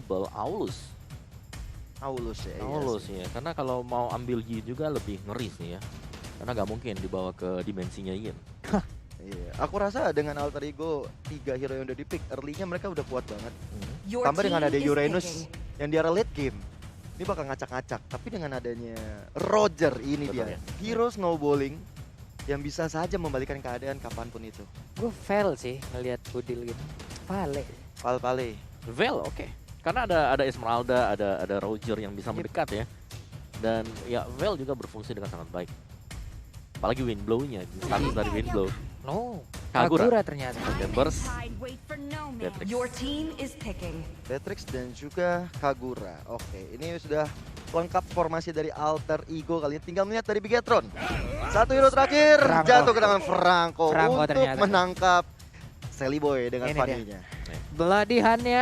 probable Aulus. Aulus ya. Aulus ya, karena kalau mau ambil Yi juga lebih ngeri sih ya. Karena nggak mungkin dibawa ke dimensinya Yin. Iya, aku rasa dengan alter ego 3 hero yang udah di-pick early-nya mereka udah kuat banget. Tambah dengan ada Uranus yang di arah late game. Ini bakal ngacak-ngacak, tapi dengan adanya Roger ini Betul dia. ya. Hero snowballing yang bisa saja membalikan keadaan kapanpun itu. Gue fail sih ngelihat Udil gitu. Pale. Pal-pale. Vel oke. Karena ada Esmeralda, ada Roger yang bisa mendekat ya. Dan ya Vel juga berfungsi dengan sangat baik. Apalagi Windblow-nya, status dari Windblow. No. Kagura. Ternyata. Dan Burst, Beatrix. Your team is picking. Beatrix dan juga Kagura. Oke, ini sudah lengkap formasi dari alter ego kali ini. Tinggal melihat dari Bigetron. Satu hero terakhir Franco. jatuh ke tangan Franco untuk ternyata. menangkap Sally Boy dengan Ini dia. Fanny-nya. Beladihannya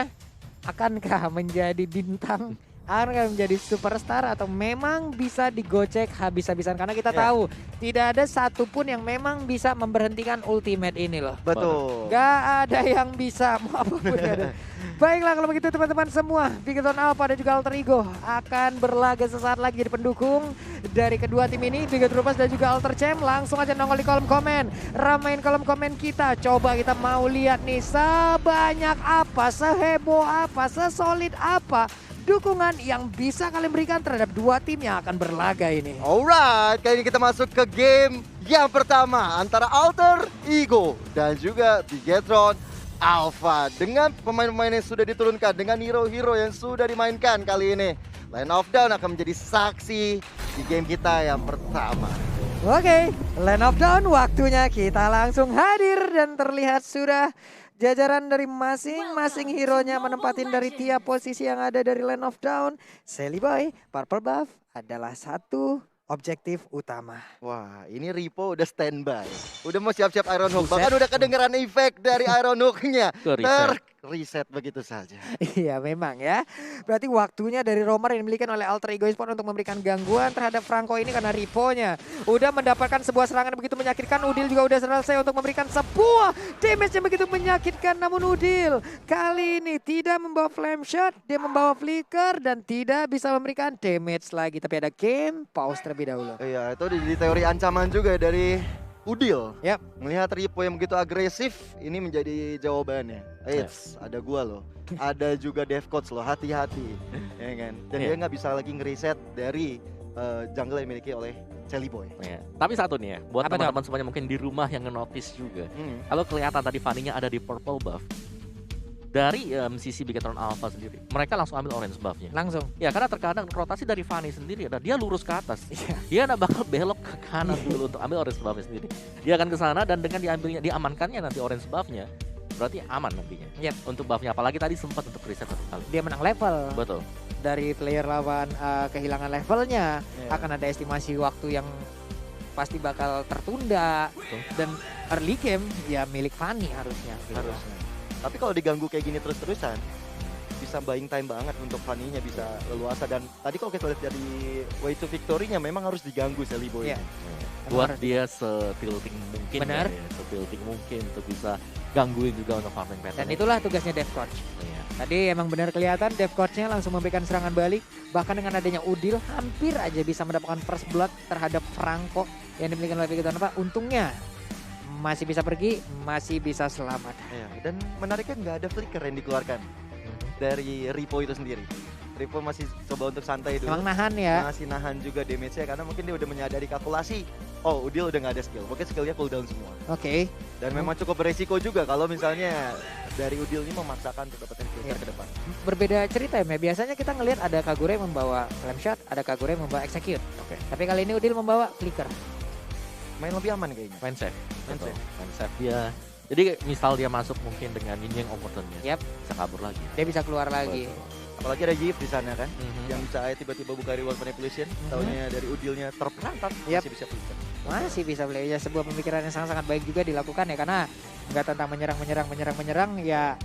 akankah menjadi bintang? Akankah menjadi superstar atau memang bisa digocek habis-habisan? Karena kita Ya. tahu tidak ada satupun yang memang bisa memberhentikan ultimate ini loh. Betul. Gak ada yang bisa, mau apapun gak ada. Baiklah kalau begitu teman-teman semua, Bigetron Alpha dan juga Alter Ego akan berlaga sesaat lagi jadi pendukung dari kedua tim ini, Bigetron Rupas dan juga Alter Champ. Langsung aja nongol di kolom komen, ramein kolom komen kita. Coba kita mau lihat nih sebanyak apa, seheboh apa, sesolid apa dukungan yang bisa kalian berikan terhadap dua tim yang akan berlaga ini. Alright, kali ini kita masuk ke game yang pertama antara Alter Ego dan juga Bigetron Alpha. Dengan pemain-pemain yang sudah diturunkan, dengan hero-hero yang sudah dimainkan kali ini, Line of Down akan menjadi saksi di game kita yang pertama. Oke, Land of Dawn waktunya kita langsung hadir dan terlihat sudah jajaran dari masing-masing hero-nya menempatin dari tiap posisi yang ada dari Land of Dawn. Sally Boy, Purple Buff adalah satu objektif utama. Wah, ini Ripo udah standby. Udah mau siap-siap Iron Hook. Buset. Bahkan udah kedengeran efek dari Iron Hook-nya. Ke-reset. Reset begitu saja. Iya memang ya. Berarti waktunya dari Romer yang dimiliki oleh Alter Ego Esports untuk memberikan gangguan terhadap Franco ini karena Ripo-nya udah mendapatkan sebuah serangan yang begitu menyakitkan. Udil juga udah selesai untuk memberikan sebuah damage yang begitu menyakitkan. Namun Udil kali ini tidak membawa flame shot, dia membawa flicker dan tidak bisa memberikan damage lagi. Tapi ada game pause terlebih dahulu. Iya, itu di teori ancaman juga dari Udil. Yap. Melihat Ripo yang begitu agresif, ini menjadi jawabannya. Eits, ada gua loh. Ada juga Dev Coach loh, hati-hati. Ya kan? Dan Iya. dia nggak bisa lagi ngereset dari jungle yang dimiliki oleh Sally Boy. Ya. Tapi satu nih ya, buat Apa tuh? teman-teman semuanya mungkin di rumah yang nge-notice juga. Hmm. Kalau kelihatan tadi Fanny-nya ada di purple buff, dari sisi Bigetron Alpha sendiri, mereka langsung ambil orange buff-nya. Langsung. Ya karena terkadang rotasi dari Fanny sendiri, dia lurus ke atas. Iya. Dia nggak bakal belok ke kanan dulu untuk ambil orange buff-nya sendiri. Dia akan ke sana dan dengan diamankannya nanti orange buff-nya, berarti aman nantinya. Yap. Untuk buff-nya, apalagi tadi sempat untuk reset satu kali. Dia menang level. Betul. Dari player lawan kehilangan levelnya, Iya. akan ada estimasi waktu yang pasti bakal tertunda. Betul. Dan early game ya milik Fanny harusnya. Harusnya. Tapi kalau diganggu kayak gini terus-terusan, bisa buying time banget untuk Fanny-nya bisa leluasa. Dan tadi kalau kita lihat dari way to victory-nya memang harus diganggu Sally Boy. Iya. Buat harus dia setilting mungkin. Benar. Ya, setilting mungkin untuk bisa gangguin juga untuk farming pattern. Dan itulah tugasnya Dev Coach. Iya. Tadi emang benar kelihatan Dev Coach-nya langsung memberikan serangan balik. Bahkan dengan adanya Udil hampir aja bisa mendapatkan first blood terhadap Franco yang dimiliki oleh Bigetron apa? Untungnya masih bisa pergi, masih bisa selamat. Iya, dan menariknya nggak ada flicker yang dikeluarkan dari Ripo itu sendiri. Ripo masih coba untuk santai dulu. Emang nahan ya. Masih nahan juga damage-nya karena mungkin dia udah menyadari kalkulasi. Oh, Udil udah nggak ada skill. Mungkin skillnya cooldown semua. Oke. Dan memang cukup beresiko juga kalau misalnya dari Udil ini memaksakan untuk dapetin filter Iya. ke depan. Berbeda cerita ya. Biasanya kita ngelihat ada Kagura yang membawa flame shot, ada Kagura yang membawa execute. Oke. Tapi kali ini Udil membawa flicker. Main lebih aman kayaknya. Main safe. Main Betul. safe. Main safe dia. Jadi misal dia masuk mungkin dengan Yin Overturn-nya. Yap. Bisa kabur lagi. Dia bisa keluar lagi. Betul. Apalagi ada Yip di sana kan. Mhm. Yang bisa tiba-tiba buka reward manipulation. Taunya dari Udilnya terperangkap. Yap. Masih bisa filter. Masih bisa beli ya, sebuah pemikiran yang sangat-sangat baik juga dilakukan ya, karena nggak tentang menyerang ya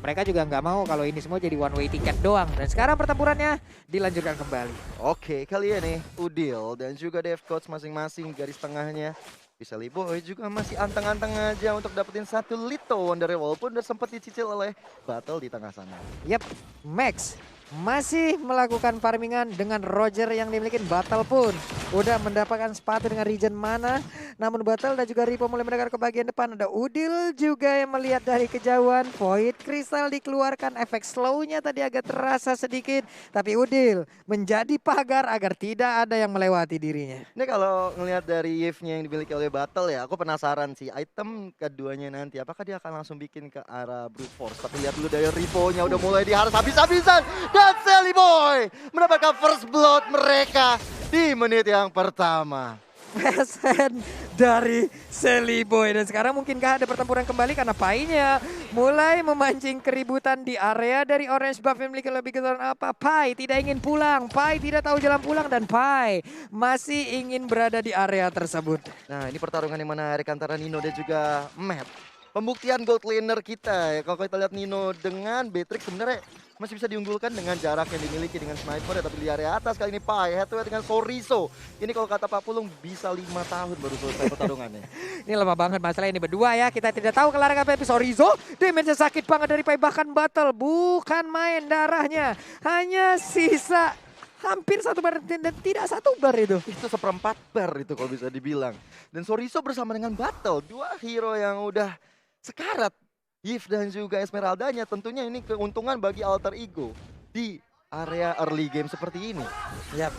mereka juga nggak mau kalau ini semua jadi one way ticket doang. Dan sekarang pertempurannya dilanjutkan kembali. Oke, kali ini Udil dan juga Dev Coach masing-masing garis tengahnya Sally Boy juga masih anteng-anteng aja untuk dapetin satu Little Wonder walaupun udah sempat dicicil oleh Battle di tengah sana. Yap, Max masih melakukan farmingan dengan Roger yang dimiliki. Battle pun udah mendapatkan sepatu dengan regen mana. Namun Battle dan juga Ripo mulai mendekat ke bagian depan. Ada Udil juga yang melihat dari kejauhan. Void Crystal dikeluarkan. Efek slownya tadi agak terasa sedikit. Tapi Udil menjadi pagar agar tidak ada yang melewati dirinya. Ini kalau ngelihat dari Yves-nya yang dimiliki oleh Battle ya, aku penasaran sih item keduanya nanti. Apakah dia akan langsung bikin ke arah Brute Force? Tapi lihat dulu dari Ripo-nya udah mulai diharus habis-habisan. Dan Sally Boy mendapatkan first blood mereka di menit yang pertama. Pesen dari Sally Boy. Dan sekarang mungkinkah ada pertempuran kembali karena Pai-nya mulai memancing keributan di area dari Orange Buff yang memiliki lebih keseluruhan apa. Pai tidak ingin pulang, Pai tidak tahu jalan pulang dan Pai masih ingin berada di area tersebut. Nah ini pertarungan yang menarik antara Nino dan juga Matt. Pembuktian gold laner kita ya. Kalau kita lihat Nino dengan Beatrix sebenarnya masih bisa diunggulkan dengan jarak yang dimiliki dengan sniper ya. Tapi di area atas kali ini Pai head to head dengan Soriso. Ini kalau kata Pak Pulung bisa 5 tahun baru selesai pertarungannya. Ini lama banget masalah ini berdua ya. Kita tidak tahu kelarangan apa Soriso. Damage-nya sakit banget dari Pai. Bahkan Battle bukan main darahnya. Hanya sisa hampir 1 bar dan tidak 1 bar itu. Itu seperempat bar itu kalau bisa dibilang. Dan Soriso bersama dengan Battle. 2 hero yang udah sekarat. Yves dan juga Esmeraldanya tentunya ini keuntungan bagi Alter Ego di area early game seperti ini. Yap.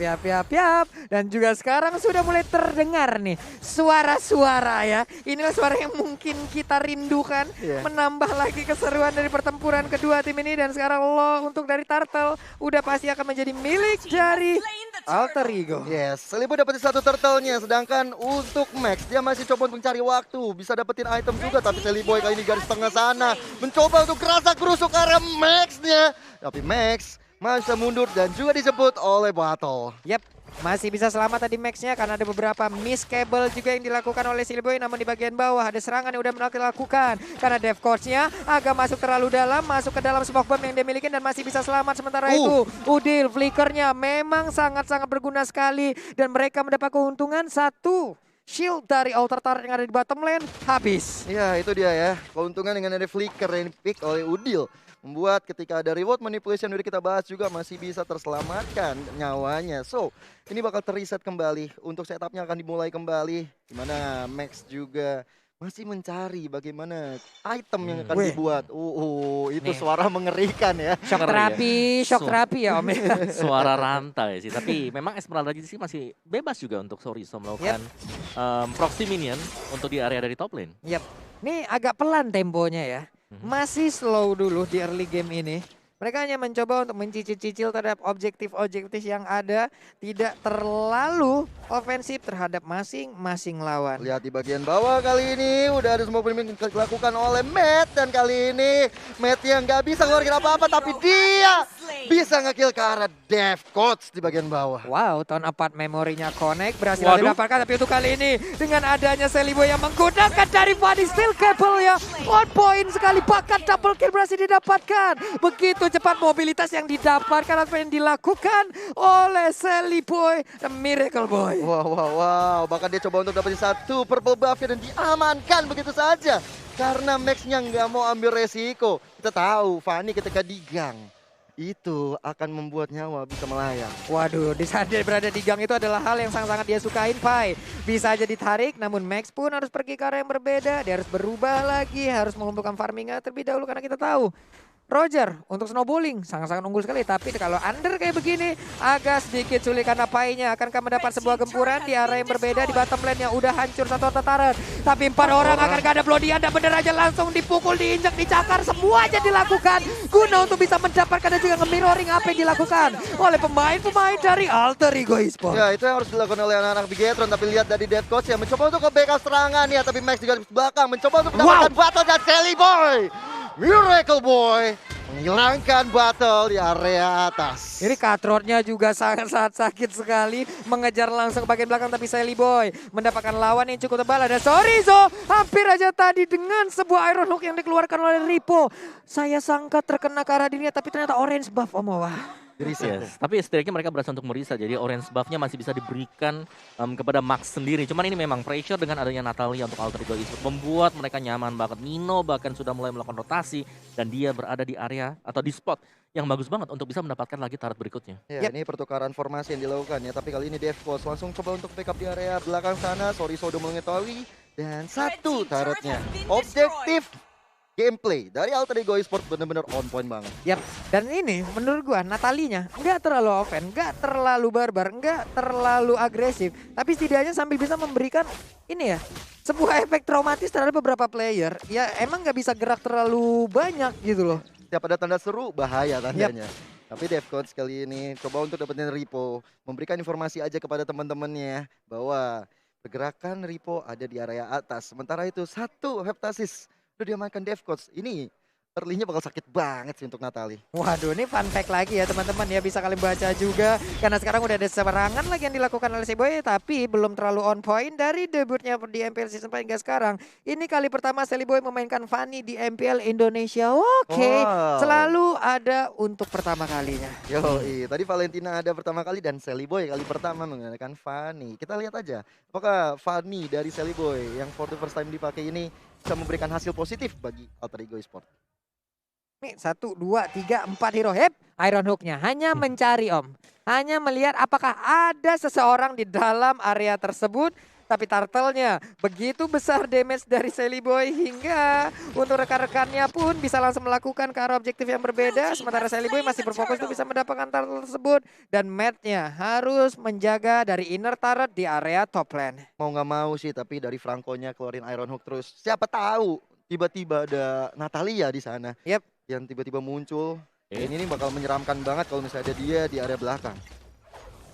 Dan juga sekarang sudah mulai terdengar nih suara-suara ya. Inilah suara yang mungkin kita rindukan. Menambah lagi keseruan dari pertempuran kedua tim ini. Dan sekarang lo untuk dari Turtle udah pasti akan menjadi milik dari Alter Ego. Yes, Selibo dapetin 1 turtle-nya. Sedangkan untuk Max dia masih coba untuk mencari waktu. Bisa dapetin item juga tapi Seliboy kali ini garis tengah sana. Mencoba untuk kerasa kerusuk area Max-nya. Tapi Max masih mundur dan juga dijemput oleh Battle. Yap, masih bisa selamat tadi Max-nya karena ada beberapa miss cable juga yang dilakukan oleh Siliboy. Namun di bagian bawah ada serangan yang udah dilakukan karena Dev Coach-nya agak masuk terlalu dalam, masuk ke dalam smoke bomb yang dia miliki dan masih bisa selamat. Sementara itu Udil flickernya memang sangat-sangat berguna sekali dan mereka mendapat keuntungan 1 shield dari Alter Turret yang ada di bottom lane habis. Ya itu dia ya, keuntungan dengan ada flicker yang pick oleh Udil. Membuat ketika ada reward manipulation yang udah kita bahas juga masih bisa terselamatkan nyawanya. So, ini bakal terreset kembali. Untuk setupnya akan dimulai kembali. Dimana Max juga masih mencari bagaimana item yang akan dibuat. Itu nih. Suara mengerikan ya. Shock terapi ya Om. Suara rantai sih. Tapi memang Esmeralda sih masih bebas juga untuk Soriso melakukan proxy minion untuk di area dari top lane. Yap. Ini agak pelan temponya ya. Masih slow dulu di early game ini. Mereka hanya mencoba untuk mencicil-cicil terhadap objektif-objektif yang ada. Tidak terlalu ofensif terhadap masing-masing lawan. Lihat di bagian bawah kali ini udah ada semua yang dilakukan oleh Matt. Dan kali ini Matt yang gak bisa ngeluarin apa-apa. Tapi dia bisa nge-kill ke arah Dev Coach di bagian bawah. Wow, tahun apart memorinya connect. Berhasil didapatkan. Tapi untuk kali ini dengan adanya Seliboy yang menggunakan dari body steel cable ya. On point sekali. Bahkan double kill berhasil didapatkan. Begitu cepat mobilitas yang didapatkan apa yang dilakukan oleh Seliboy, The Miracle Boy. Wow. Bahkan dia coba untuk dapetin 1 purple buff-nya dan diamankan begitu saja. Karena Max-nya nggak mau ambil resiko. Kita tahu Fanny ketika digang itu akan membuat nyawa bisa melayang. Waduh, di saat dia berada di gang itu adalah hal yang sangat-sangat dia sukain, Pai. Bisa aja ditarik, namun Max pun harus pergi ke arah yang berbeda. Dia harus berubah lagi, harus mengumpulkan farmingnya terlebih dahulu karena kita tahu Roger untuk snowballing sangat-sangat unggul sekali. Tapi kalau under kayak begini agak sedikit sulit karena Pai-nya akankah mendapat sebuah gempuran di area yang berbeda. Di bottom lane yang udah hancur 1 turret. Tapi 4 orang akankah ada Bloody Anda bener aja langsung dipukul, diinjak, dicakar. Semua aja dilakukan guna untuk bisa mendapatkan dan juga nge-mirroring apa yang dilakukan oleh pemain-pemain dari Alter Ego Esports. Ya itu yang harus dilakukan oleh anak-anak Bigetron. Tapi lihat dari Death Coach yang mencoba untuk ke backup serangan ya. Tapi Max juga di belakang mencoba untuk mendapatkan battle dan Seliboy. Miracle Boy menghilangkan battle di area atas. Ini cutthroat-nya juga sangat-sangat sakit sekali. Mengejar langsung ke bagian belakang tapi Seliboy mendapatkan lawan yang cukup tebal. Ada Soriso hampir aja tadi dengan sebuah Iron Hook yang dikeluarkan oleh Ripo. Saya sangka terkena ke arah dirinya tapi ternyata orange buff Om Wah. Gerisah. Yes, tapi setidaknya mereka berhasil untuk merisa. Jadi orange buff-nya masih bisa diberikan kepada Max sendiri. Cuman ini memang pressure dengan adanya Natalia untuk Alter Ego Esports membuat mereka nyaman banget. Nino bahkan sudah mulai melakukan rotasi dan dia berada di area atau di spot yang bagus banget untuk bisa mendapatkan lagi turret berikutnya. Ya, ini pertukaran formasi yang dilakukan ya. Tapi kali ini DevCoach langsung coba untuk backup di area belakang sana. Sorry sudah mengetahui. Dan satu turretnya. Objektif gameplay dari Alter Ego Esports benar-benar on point banget. Yap, dan ini menurut gua Natalinya nggak terlalu offense, nggak terlalu barbar, nggak terlalu agresif, tapi setidaknya sambil bisa memberikan ini ya sebuah efek traumatis terhadap beberapa player. Ya emang nggak bisa gerak terlalu banyak gitu loh. Setiap ada tanda seru bahaya tandanya. Tapi DevCoach kali ini coba untuk dapetin Ripo, memberikan informasi aja kepada teman-temannya bahwa pergerakan Ripo ada di area atas. Sementara itu satu Heptasis udah diamankan DevCoach. Ini early-nya bakal sakit banget sih untuk Natali. Waduh, ini fun fact lagi ya teman-teman ya, bisa kalian baca juga karena sekarang udah ada serangan lagi yang dilakukan oleh Seliboy tapi belum terlalu on point dari debutnya di MPL season hingga sekarang. Ini kali pertama Seliboy memainkan Fanny di MPL Indonesia. Oke, Wow. selalu ada untuk pertama kalinya. Yoi, tadi Valentina ada pertama kali dan Seliboy kali pertama menggunakan Fanny. Kita lihat aja apakah Fanny dari Seliboy yang for the first time dipakai ini bisa memberikan hasil positif bagi Alter Ego Esports. Nih 1, 2, 3, 4 hero. Hep, Iron Hook-nya hanya mencari Om. Hanya melihat apakah ada seseorang di dalam area tersebut. Tapi turtle-nya begitu besar damage dari Seliboy hingga untuk rekan-rekannya pun bisa langsung melakukan ke arah objektif yang berbeda. Sementara Seliboy masih berfokus untuk bisa mendapatkan turtle tersebut. Dan Matt-nya harus menjaga dari inner turret di area top lane. Mau nggak mau sih, tapi dari Franco-nya keluarin Iron Hook terus. Siapa tahu tiba-tiba ada Natalia di sana. Yep. Yang tiba-tiba muncul. Ini bakal menyeramkan banget kalau misalnya ada dia di area belakang.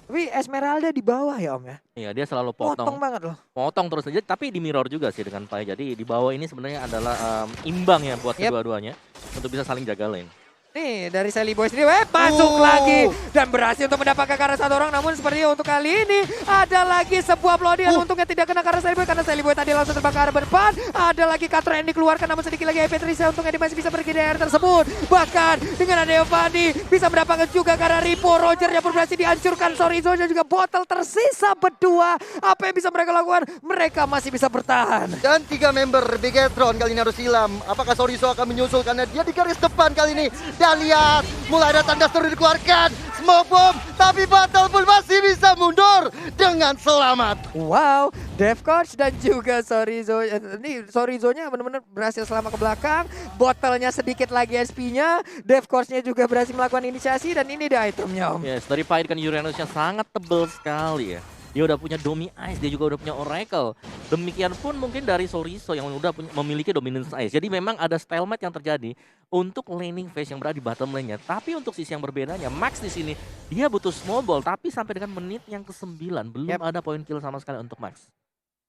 Tapi Esmeralda di bawah ya Om ya. Iya, dia selalu Potong potong. banget loh. Potong terus aja, tapi di mirror juga sih dengan Pai. Jadi di bawah ini sebenarnya adalah imbang ya buat Yep. kedua-duanya untuk bisa saling jaga lane. Nih dari Seliboy sendiri masuk lagi dan berhasil untuk mendapatkan karena satu orang, namun sepertinya untuk kali ini ada lagi sebuah bloody yang untungnya tidak kena karena Seliboy tadi langsung terbang ke arah berdepan. Ada lagi Katro yang dikeluarkan namun sedikit lagi Epetrisa untungnya dia masih bisa pergi dari area tersebut. Bahkan dengan ada Fanny bisa mendapatkan juga karena Ripo Roger yang berhasil dihancurkan. Sorizo dan juga Bottle tersisa berdua. Apa yang bisa mereka lakukan? Mereka masih bisa bertahan. Dan 3 member Bigetron kali ini harus hilang. Apakah Sorizo akan menyusul karena dia di garis depan kali ini. Dan lihat, mulai ada tanda seru dikeluarkan. Smoke bomb, tapi Battle pun masih bisa mundur dengan selamat. Wow, DevCoach dan juga Sorizo. Ini Sorizo-nya benar-benar berhasil selama ke belakang. Botolnya sedikit lagi SP-nya. DevCoach-nya juga berhasil melakukan inisiasi dan ini dia itemnya Om. Yes, dari Pai kan Uranusnya sangat tebal sekali ya. Dia udah punya Domi Ice, dia juga udah punya Oracle. Demikian pun mungkin dari Sorizo yang udah memiliki Dominance Ice. Jadi memang ada stalemate yang terjadi untuk laning phase yang berada di bottom lane-nya. Tapi untuk sisi yang berbedanya, Max di sini dia butuh small ball, tapi sampai dengan menit yang ke-9 belum ada poin kill sama sekali untuk Max.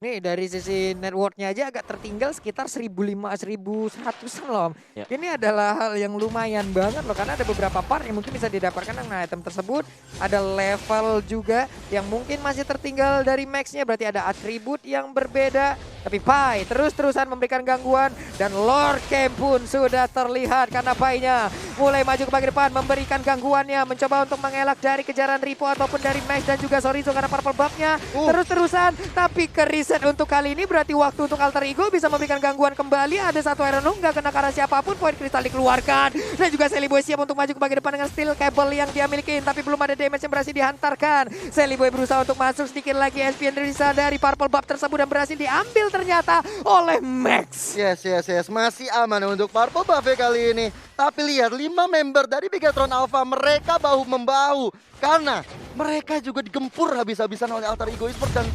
Nih dari sisi network-nya aja agak tertinggal sekitar 1.100-an loh Om. Ya. Ini adalah hal yang lumayan banget loh karena ada beberapa part yang mungkin bisa didapatkan dengan item tersebut. Ada level juga yang mungkin masih tertinggal dari Max-nya, berarti ada atribut yang berbeda. Tapi Pai terus-terusan memberikan gangguan dan Lord Camp pun sudah terlihat karena Pai-nya mulai maju ke bagian depan memberikan gangguannya, mencoba untuk mengelak dari kejaran Ripo ataupun dari Max dan juga Sorizo karena purple buff-nya terus-terusan. Tapi keris untuk kali ini berarti waktu untuk Alter Ego bisa memberikan gangguan kembali. Ada satu Iron Hook nggak kena karena siapapun, poin kristal dikeluarkan. Dan juga Seliboy siap untuk maju ke bagian depan dengan steel cable yang dia miliki. Tapi belum ada damage yang berhasil dihantarkan. Seliboy berusaha untuk masuk sedikit lagi. SPN dari purple buff tersebut dan berhasil diambil ternyata oleh Max. Yes. Masih aman untuk Purple Buff kali ini. Tapi lihat 5 member dari Bigetron Alpha, mereka bahu-membahu. Karena mereka juga digempur habis-habisan oleh Alter Ego Esports. Dan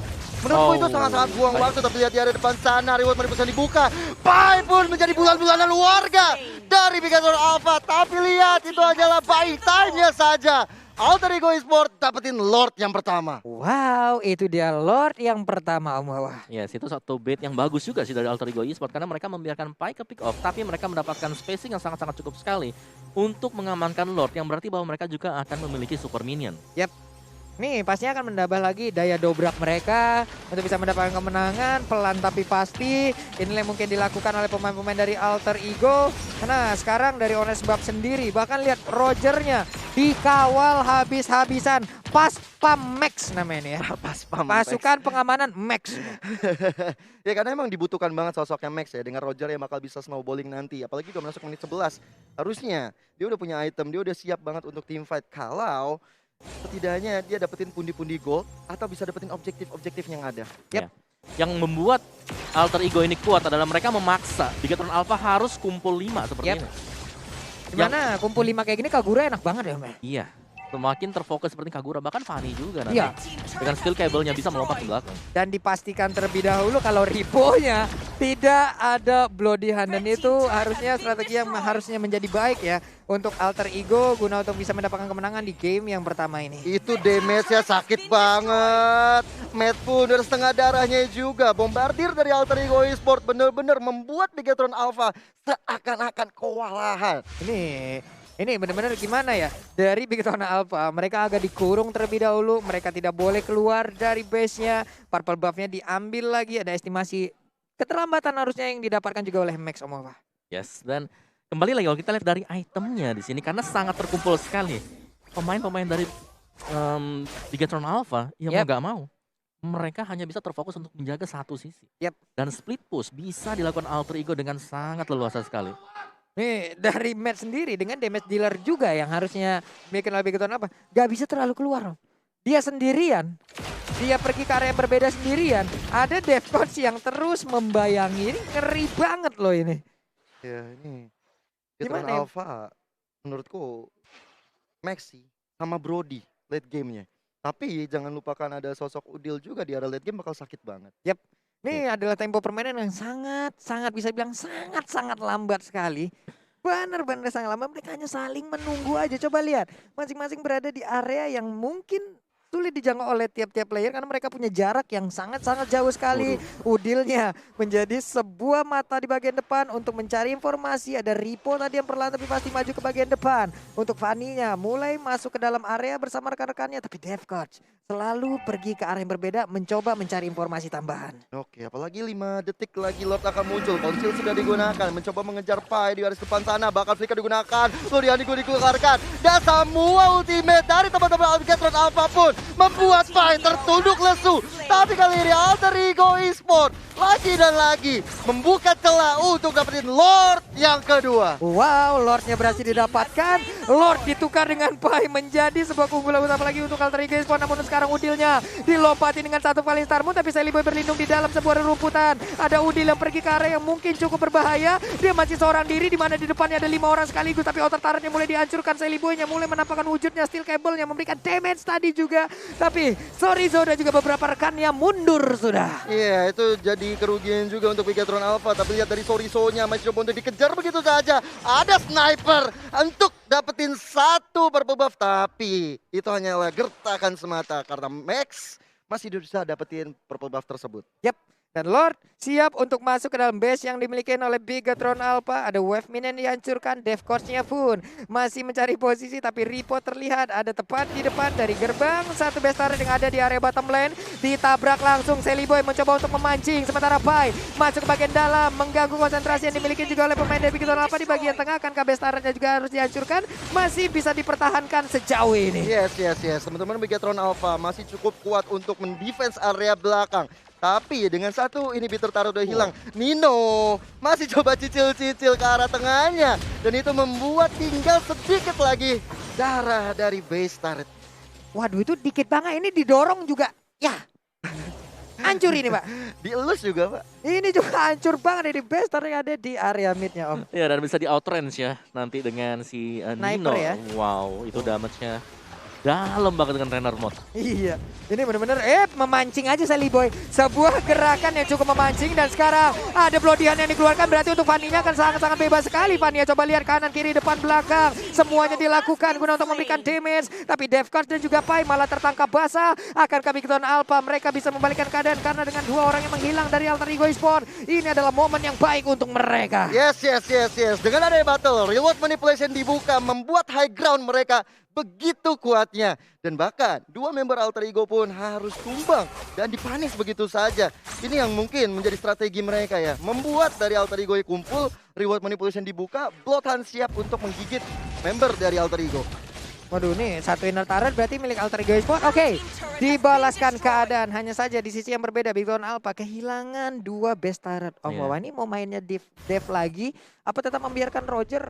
menurutku itu sangat-sangat buang waktu. Tapi lihat di area depan sana, reward mereka bisa dibuka. Pai pun menjadi bulan-bulanan warga dari Bigetron Alpha. Tapi lihat, itu adalah buying time-nya saja. Alter Ego Esports dapetin Lord yang pertama. Wow, itu dia Lord yang pertama Om Wawah. Yes, itu satu bait yang bagus juga sih dari Alter Ego Esports karena mereka membiarkan Pai ke pick off, tapi mereka mendapatkan spacing yang sangat-sangat cukup sekali untuk mengamankan Lord, yang berarti bahwa mereka juga akan memiliki super minion. Yap. Nih pastinya akan menambah lagi daya dobrak mereka untuk bisa mendapatkan kemenangan pelan tapi pasti. Inilah yang mungkin dilakukan oleh pemain-pemain dari Alter Ego. Karena sekarang dari Honest Bab sendiri bahkan lihat Rogernya dikawal habis-habisan. Pas Pam Max namanya ini ya. Pas pam. Pasukan pengamanan Max. Ya karena emang dibutuhkan banget sosoknya Max ya. Dengan Roger yang bakal bisa snowballing nanti. Apalagi udah masuk menit 11. Harusnya dia udah punya item, dia udah siap banget untuk team fight. Kalau setidaknya dia dapetin pundi-pundi gold atau bisa dapetin objektif-objektif yang ada. Ya. Yang membuat Alter Ego ini kuat adalah mereka memaksa Bigetron Alpha harus kumpul 5 seperti ini. Dimana kumpul 5 kayak gini Kagura enak banget ya, Mbak. Iya. Semakin terfokus seperti Kagura, bahkan Fanny juga nanti. Iya. Dengan skill kabelnya bisa melompat ke belakang. Dan dipastikan terlebih dahulu kalau Ripo-nya tidak ada Bloody Hand. Dan itu harusnya strategi yang harusnya menjadi baik ya untuk Alter Ego guna untuk bisa mendapatkan kemenangan di game yang pertama ini. Itu damage-nya sakit banget. Matt pun dari setengah darahnya juga. Bombardir dari Alter Ego Esport bener-bener membuat Bigetron Alpha seakan-akan kewalahan. Ini benar-benar gimana ya? Dari Bigetron Alpha, mereka agak dikurung terlebih dahulu. Mereka tidak boleh keluar dari base-nya. Purple buff-nya diambil lagi. Ada estimasi keterlambatan harusnya yang didapatkan juga oleh Max Omova. Yes, dan kembali lagi kalau kita lihat dari itemnya di sini karena sangat terkumpul sekali. Pemain-pemain dari Bigetron Alpha yang mau nggak mau, mereka hanya bisa terfokus untuk menjaga satu sisi. Dan split push bisa dilakukan Alter Ego dengan sangat leluasa sekali. Nih dari match sendiri dengan damage dealer juga yang harusnya bikin lebih Bigetron apa? Gak bisa terlalu keluar. Dia sendirian. Dia pergi ke area yang berbeda sendirian. Ada Defcoach yang terus membayangi. Ini ngeri banget loh ini. Ya ini Bigetron Gimana ya? Alpha menurutku Maxi sama Brody late gamenya. Tapi jangan lupakan ada sosok Udil juga di area late game bakal sakit banget. Ini adalah tempo permainan yang sangat bisa bilang sangat lambat sekali. Benar-benar sangat lambat. Mereka hanya saling menunggu aja. Coba lihat. Masing-masing berada di area yang mungkin sulit dijangkau oleh tiap-tiap player karena mereka punya jarak yang sangat jauh sekali. Udilnya menjadi sebuah mata di bagian depan untuk mencari informasi. Ada Ripo tadi yang perlahan tapi pasti maju ke bagian depan. Untuk Fanny-nya mulai masuk ke dalam area bersama rekan-rekannya. Tapi Defcoach selalu pergi ke area yang berbeda mencoba mencari informasi tambahan. Oke, apalagi 5 detik lagi Lord akan muncul. Konsil sudah digunakan, mencoba mengejar Pai di garis depan sana. Bakal flicker digunakan, Florian dikeluarkan. Dan semua ultimate dari teman-teman Bigetron Alpha pun membuat Pai tertunduk lesu. Tapi kali ini Alter Ego Esport lagi dan lagi membuka celah untuk dapetin Lord yang kedua. Wow, Lordnya berhasil didapatkan. Lord ditukar dengan Pai menjadi sebuah keunggulan utama lagi untuk Alter Ego Esport. Namun sekarang Udilnya dilompati dengan satu Falling Star Moon. Tapi Sally Boy berlindung di dalam sebuah rerumputan. Ada Udil yang pergi ke area yang mungkin cukup berbahaya. Dia masih seorang diri di mana di depannya ada 5 orang sekaligus. Tapi outer turret-nya mulai dihancurkan. Sally Boy-nya mulai menampakkan wujudnya. Steel cable-nya memberikan damage tadi juga. Tapi Sorizo dan juga beberapa rekannya mundur sudah. Iya, itu jadi kerugian juga untuk Bigetron Alpha. Tapi lihat dari Sorizo-nya masih coba untuk dikejar begitu saja. Ada sniper untuk dapetin satu purple buff. Tapi itu hanyalah gertakan semata karena Max masih bisa dapetin purple buff tersebut. Yap. Dan Lord siap untuk masuk ke dalam base yang dimiliki oleh Bigetron Alpha. Ada wave minion yang dihancurkan. Defcoach-nya pun masih mencari posisi. Tapi Ripo terlihat ada tepat di depan dari gerbang. Satu base turret yang ada di area bottom lane. Ditabrak langsung. Sally Boy mencoba untuk memancing. Sementara Pai masuk ke bagian dalam. Mengganggu konsentrasi yang dimiliki juga oleh pemain dari Bigetron Alpha. Di bagian tengah kan base turretnya juga harus dihancurkan. Masih bisa dipertahankan sejauh ini. Yes. Teman-teman Bigetron Alpha masih cukup kuat untuk mendefense area belakang. Tapi dengan satu inhibitor taruh udah hilang, Nino masih coba cicil-cicil ke arah tengahnya. Dan itu membuat tinggal sedikit lagi darah dari base turret. Waduh itu dikit banget, ini didorong juga. Ya, hancur ini Pak. Dielus juga Pak. Ini juga hancur banget di base turret yang ada di area midnya Om. Ya dan bisa di outrange ya nanti dengan si Nino. Sniper ya. Wow, itu damage-nya dalam banget dengan Renner mode. Iya, ini benar-benar memancing aja Sally Boy. Sebuah gerakan yang cukup memancing dan sekarang ada Bloody Hand yang dikeluarkan berarti untuk Fanny-nya akan sangat-sangat bebas sekali. Fanny coba lihat kanan, kiri, depan, belakang. Semuanya dilakukan guna untuk memberikan damage. Tapi Defcoach dan juga Pai malah tertangkap basah. Akankah Bigetron Alpha mereka bisa membalikkan keadaan karena dengan 2 orang yang menghilang dari Alter Ego Esport. Ini adalah momen yang baik untuk mereka. Yes. Dengan adanya battle, reward manipulation dibuka membuat high ground mereka begitu kuatnya. Dan bahkan dua member Alter Ego pun harus tumbang dan dipanis begitu saja. Ini yang mungkin menjadi strategi mereka ya. Membuat dari Alter Ego kumpul, reward manipulation dibuka, Bloodhound siap untuk menggigit member dari Alter Ego. Waduh, nih satu inner turret berarti milik Alter Ego Esports. Oke, dibalaskan keadaan. Hanya saja di sisi yang berbeda, Big Bang Alpha kehilangan 2 best turret. Om Iya. Wawa ini mau mainnya dev lagi, apa tetap membiarkan Roger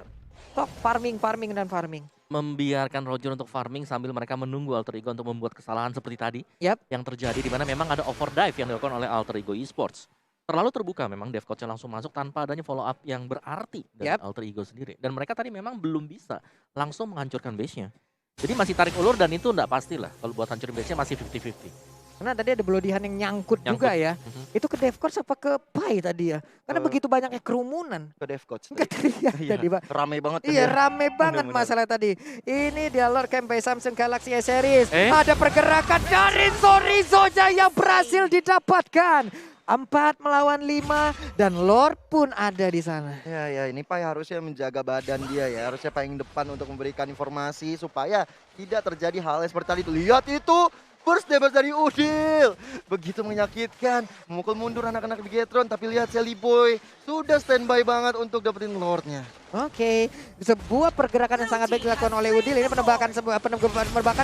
top farming dan farming? Membiarkan Roger untuk farming sambil mereka menunggu Alter Ego untuk membuat kesalahan seperti tadi. Yap. Yang terjadi di mana memang ada overdive yang dilakukan oleh Alter Ego Esports. Terlalu terbuka memang dev coach-nya langsung masuk tanpa adanya follow up yang berarti dari Yap. Alter Ego sendiri. Dan mereka tadi memang belum bisa langsung menghancurkan base-nya. Jadi masih tarik ulur dan itu enggak pastilah. Kalau buat hancurin base-nya masih 50-50. Karena tadi ada Bloodihan yang nyangkut juga ya. Itu ke dev coach apa ke Pai tadi ya? Karena begitu banyaknya kerumunan. Ke Dev Coach. Enggak teriak Iya, tadi, Pak. rame banget. kan Iya, ya. rame banget Bener-bener. masalah tadi. Ini dia Lord Camp by Samsung Galaxy S Series. Eh? Ada pergerakan dari Sorizoja yang berhasil didapatkan. 4 melawan 5 dan Lord pun ada di sana. Ya, ini Pai harusnya menjaga badan dia ya. Harusnya paling depan untuk memberikan informasi supaya tidak terjadi hal yang seperti tadi. Lihat itu, burst damage dari Udil. Begitu menyakitkan, memukul mundur anak-anak Bigetron. Tapi lihat Sally Boy sudah standby banget untuk dapetin Lordnya. Oke, sebuah pergerakan yang sangat baik dilakukan oleh Udil. Ini penembakan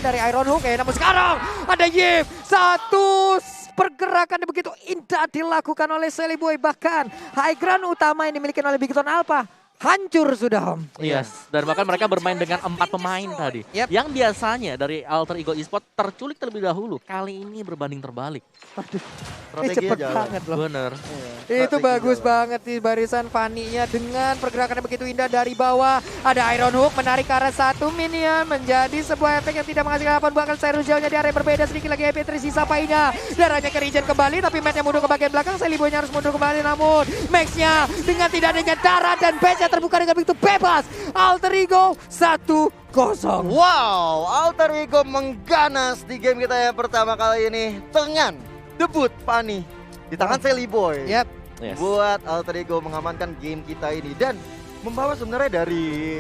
dari Iron Hook ya. Namun sekarang ada Yip. Satu pergerakan yang begitu indah dilakukan oleh Sally Boy. Bahkan high ground utama yang dimiliki oleh Big Bang Alpha hancur sudah, Om. Yes, dan bahkan mereka bermain dengan 4 pemain tadi. Yap. Yang biasanya dari Alter Ego Esports terculik terlebih dahulu. Kali ini berbanding terbalik. Ini Strateginya cepet jalan. banget loh. Bener. Itu Strategi bagus jalan. banget di barisan Fanny-nya dengan pergerakan yang begitu indah dari bawah. Ada Iron Hook menarik ke arah satu minion menjadi sebuah efek yang tidak menghasilkan apapun. Bahkan Cyrus jauhnya di area berbeda, sedikit lagi EP tersisa Pai-nya. Darahnya ke regen kembali tapi Matt-nya mundur ke bagian belakang. Sally Boy-nya harus mundur kembali namun Max-nya dengan tidak adanya darah dan base-nya terbuka dengan begitu bebas. Alter Ego 1-0. Wow, Alter Ego mengganas di game kita yang pertama kali ini dengan debut Fanny di tangan Sally Boy. Yap. Yes. Buat Alter Ego mengamankan game kita ini dan membawa sebenarnya dari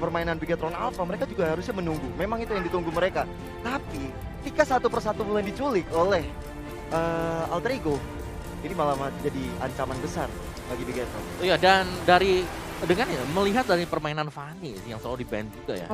permainan Bigetron Alpha, mereka juga harusnya menunggu. Memang itu yang ditunggu mereka. Tapi ketika satu persatu mulai diculik oleh Alter Ego, ini malah jadi ancaman besar bagi Bigetron. Iya, dan dari dengan ya melihat dari permainan Fanny yang selalu di ban juga ya.